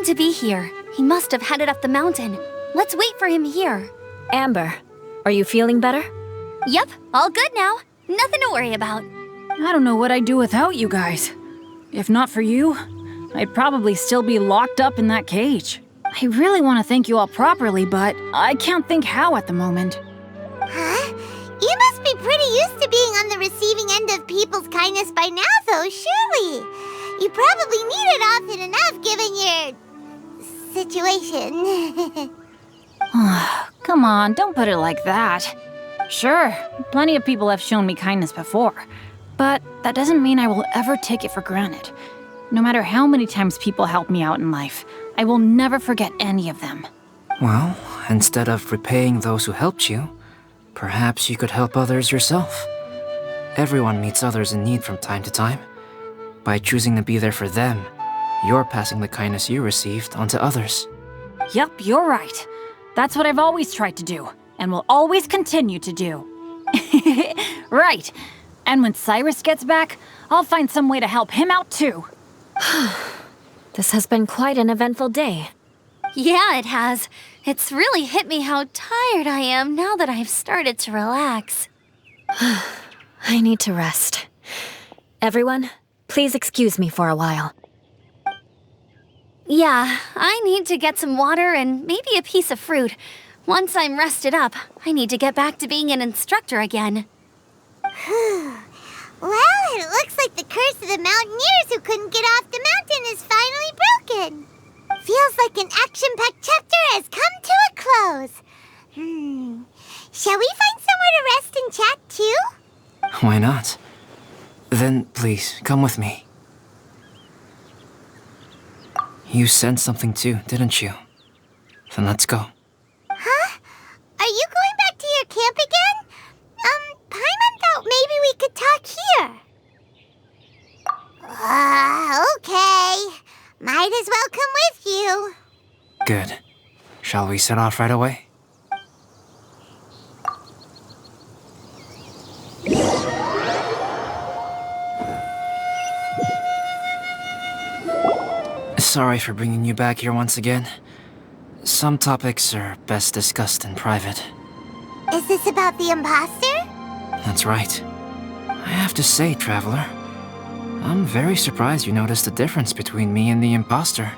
to be here. He must have headed up the mountain. Let's wait for him here. Amber, are you feeling better? Yep, all good now. Nothing to worry about. I don't know what I'd do without you guys. If not for you, I'd probably still be locked up in that cage. I really want to thank you all properly, but I can't think how at the moment. Huh? You must be pretty used to being on the receiving end of people's kindness by now, though, surely. You probably need it often enough, given your situation. Come on, don't put it like that. Sure, plenty of people have shown me kindness before, but that doesn't mean I will ever take it for granted. No matter how many times people help me out in life, I will never forget any of them. Well, instead of repaying those who helped you, perhaps you could help others yourself. Everyone meets others in need from time to time. By choosing to be there for them, you're passing the kindness you received onto others. Yup, you're right. That's what I've always tried to do, and will always continue to do. Right. And when Cyrus gets back, I'll find some way to help him out too. This has been quite an eventful day. Yeah, it has. It's really hit me how tired I am now that I've started to relax. I need to rest. Everyone, please excuse me for a while. Yeah, I need to get some water and maybe a piece of fruit. Once I'm rested up, I need to get back to being an instructor again. Well, it looks like the curse of the mountaineers who couldn't get off the mountain is finally broken. Feels like an action-packed chapter has come to a close. Shall we find somewhere to rest and chat too? Why not? Then please, come with me. You sensed something too, didn't you? Then let's go. Huh? Are you going back to your camp again? Paimon thought maybe we could talk here. Okay. Might as well come with you. Good. Shall we set off right away? Sorry for bringing you back here once again. Some topics are best discussed in private. Is this about the imposter? That's right. I have to say, Traveler, I'm very surprised you noticed the difference between me and the imposter.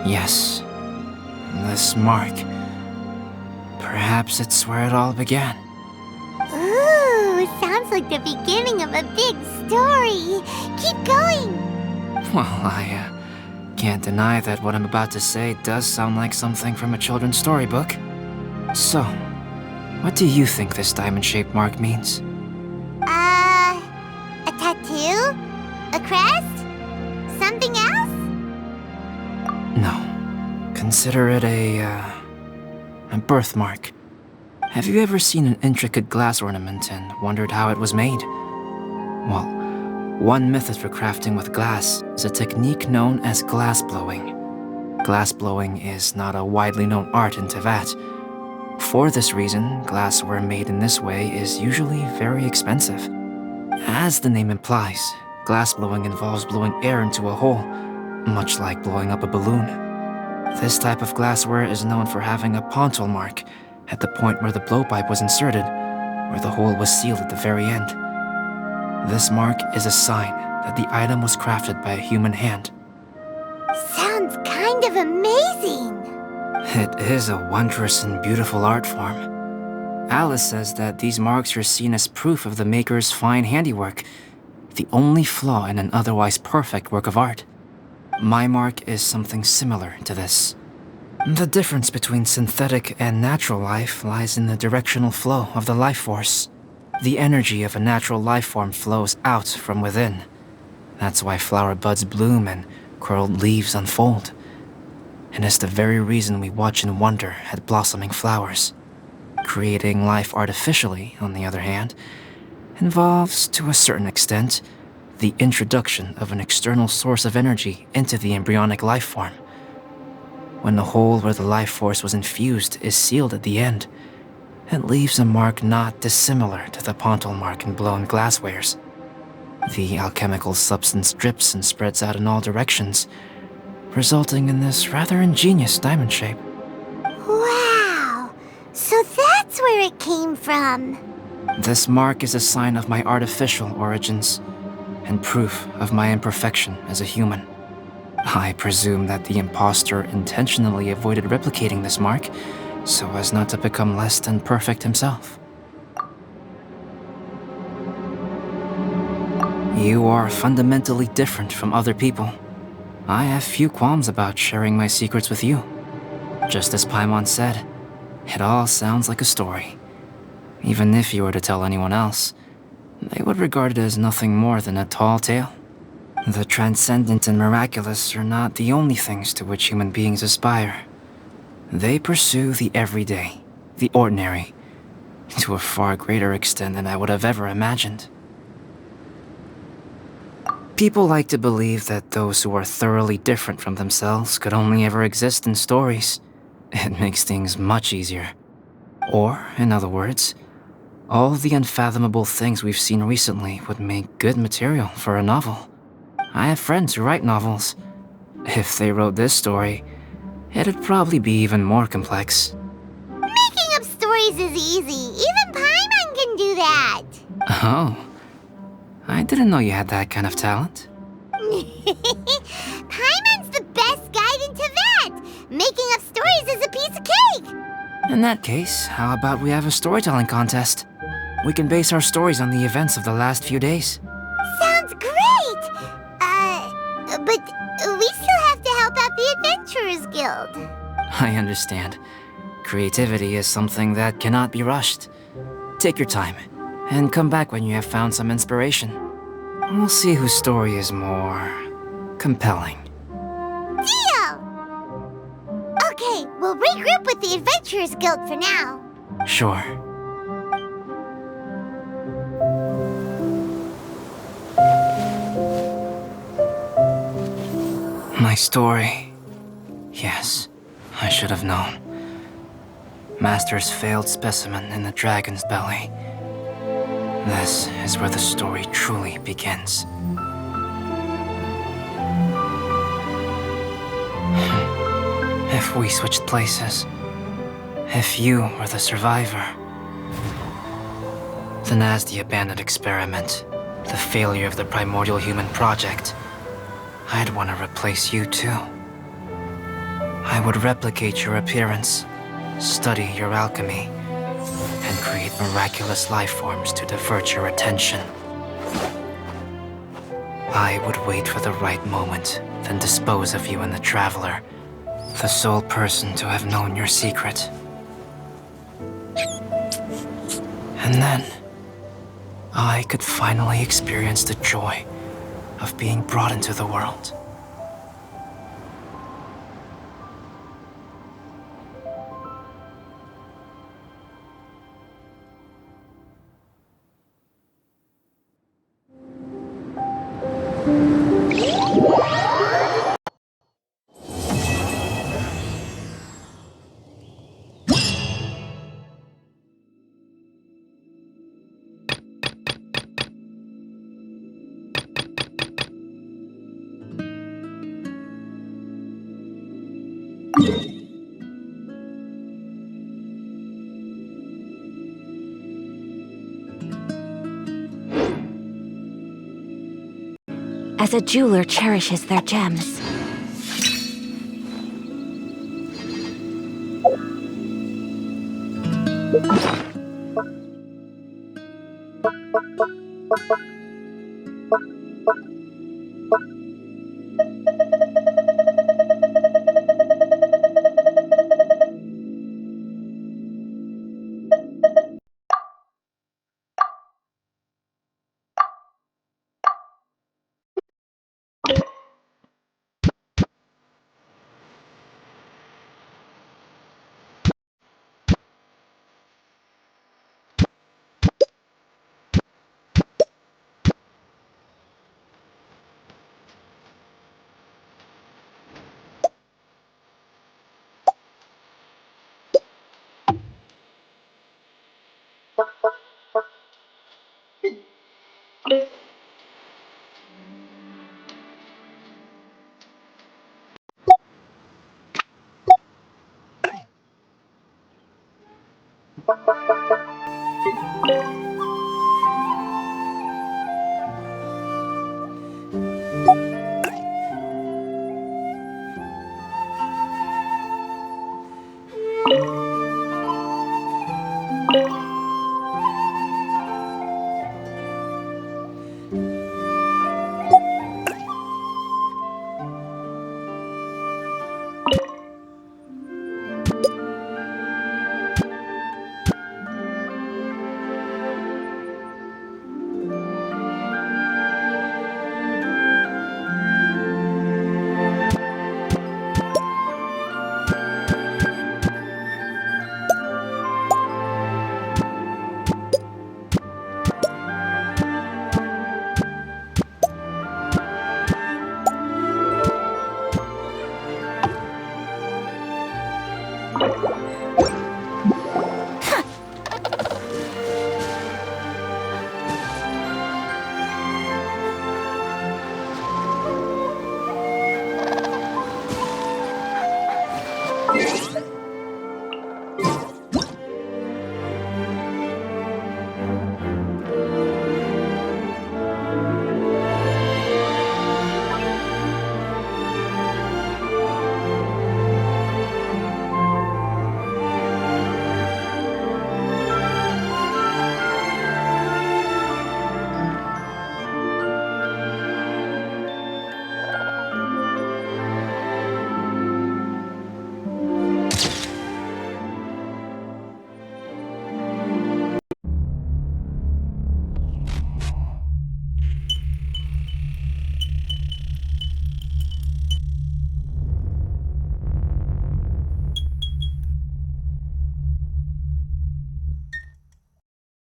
Yes, this mark. Perhaps it's where it all began. Ooh, sounds like the beginning of a big story. Keep going. Well, I can't deny that what I'm about to say does sound like something from a children's storybook. So, what do you think this diamond-shaped mark means? A tattoo? A crest? Something else? No. Consider it a birthmark. Have you ever seen an intricate glass ornament and wondered how it was made? Well, one method for crafting with glass is a technique known as glass blowing. Glass blowing is not a widely known art in Teyvat. For this reason, glassware made in this way is usually very expensive. As the name implies, glass blowing involves blowing air into a hole, much like blowing up a balloon. This type of glassware is known for having a pontal mark at the point where the blowpipe was inserted, where the hole was sealed at the very end. This mark is a sign that the item was crafted by a human hand. Sounds kind of amazing. It is a wondrous and beautiful art form. Alice says that these marks are seen as proof of the maker's fine handiwork, the only flaw in an otherwise perfect work of art. My mark is something similar to this. The difference between synthetic and natural life lies in the directional flow of the life force. The energy of a natural life form flows out from within. That's why flower buds bloom and curled leaves unfold. And it's the very reason we watch and wonder at blossoming flowers. Creating life artificially, on the other hand, involves, to a certain extent, the introduction of an external source of energy into the embryonic life form. When the hole where the life force was infused is sealed at the end, it leaves a mark not dissimilar to the pontal mark in blown glasswares. The alchemical substance drips and spreads out in all directions, resulting in this rather ingenious diamond shape. Wow! So that's where it came from. This mark is a sign of my artificial origins, and proof of my imperfection as a human. I presume that the impostor intentionally avoided replicating this mark, so as not to become less than perfect himself. You are fundamentally different from other people. I have few qualms about sharing my secrets with you. Just as Paimon said, it all sounds like a story. Even if you were to tell anyone else, they would regard it as nothing more than a tall tale. The transcendent and miraculous are not the only things to which human beings aspire. They pursue the everyday, the ordinary, to a far greater extent than I would have ever imagined. People like to believe that those who are thoroughly different from themselves could only ever exist in stories. It makes things much easier. Or, in other words, all the unfathomable things we've seen recently would make good material for a novel. I have friends who write novels. If they wrote this story, it'd probably be even more complex. Making up stories is easy. Even Paimon can do that. Oh, I didn't know you had that kind of talent. Paimon's the best guide into that. Making up stories is a piece of cake. In that case, how about we have a storytelling contest? We can base our stories on the events of the last few days. Sounds great. But we still have to help out the Adventurers Guild. I understand. Creativity is something that cannot be rushed. Take your time, and come back when you have found some inspiration. We'll see whose story is more compelling. Deal! Okay, we'll regroup with the Adventurers Guild for now. Sure. My story. Yes, I should have known. Master's failed specimen in the dragon's belly. This is where the story truly begins. If we switched places, if you were the survivor, then as the abandoned experiment, the failure of the primordial human project, I'd want to replace you too. I would replicate your appearance, study your alchemy, and create miraculous life forms to divert your attention. I would wait for the right moment, then dispose of you in the Traveler, the sole person to have known your secret. And then, I could finally experience the joy of being brought into the world. As a jeweler cherishes their gems.